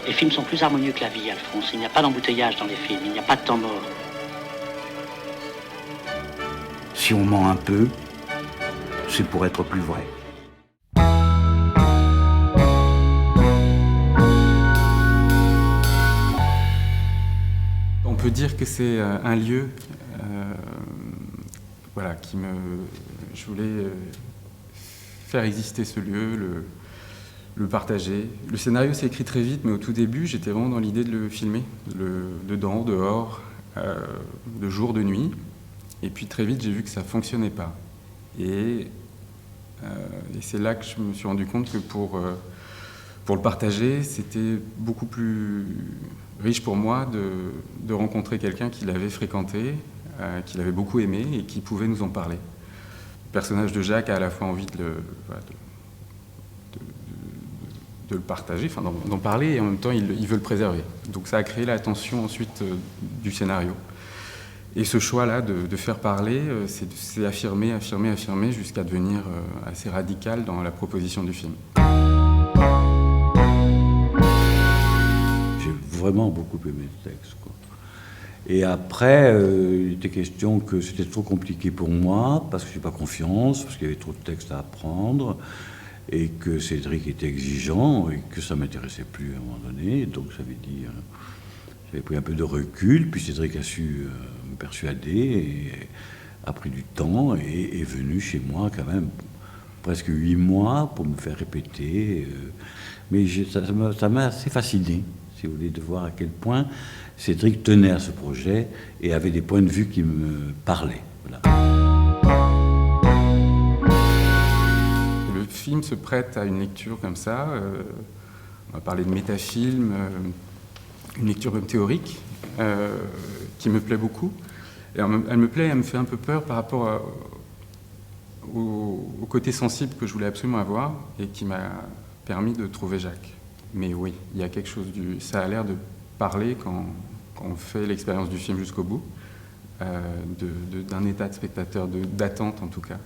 Les films sont plus harmonieux que la vie, Alphonse. Il n'y a pas d'embouteillage dans les films, il n'y a pas de temps mort. Si on ment un peu, c'est pour être plus vrai. On peut dire que c'est un lieu, voilà, je voulais faire exister ce lieu, le partager. Le scénario s'est écrit très vite, mais au tout début, j'étais vraiment dans l'idée de le filmer, dedans, dehors, de jour, de nuit. Et puis très vite, j'ai vu que ça ne fonctionnait pas. Et c'est là que je me suis rendu compte que pour le partager, c'était beaucoup plus riche pour moi de rencontrer quelqu'un qui l'avait fréquenté, qui l'avait beaucoup aimé et qui pouvait nous en parler. Le personnage de Jacques a à la fois envie de le partager, enfin d'en parler, et en même temps il veut le préserver. Donc ça a créé la tension ensuite du scénario. Et ce choix-là de faire parler, c'est affirmer jusqu'à devenir assez radical dans la proposition du film. J'ai vraiment beaucoup aimé ce texte, quoi. Et après, il était question que c'était trop compliqué pour moi, parce que je n'ai pas confiance, parce qu'il y avait trop de textes à apprendre, et que Cédric était exigeant, et que ça ne m'intéressait plus à un moment donné. Donc j'avais pris un peu de recul, puis Cédric a su me persuader, et a pris du temps, et est venu chez moi quand même presque 8 mois pour me faire répéter. Mais ça m'a assez fasciné, si vous voulez, de voir à quel point Cédric tenait à ce projet et avait des points de vue qui me parlaient. Voilà. Le film se prête à une lecture comme ça. On va parler de métafilm, une lecture comme théorique, qui me plaît beaucoup. Et elle me plaît, elle me fait un peu peur par rapport au côté sensible que je voulais absolument avoir et qui m'a permis de trouver Jacques. Mais oui, il y a quelque chose ça a l'air de parler quand on fait l'expérience du film jusqu'au bout, d'un état de spectateur, d'attente en tout cas.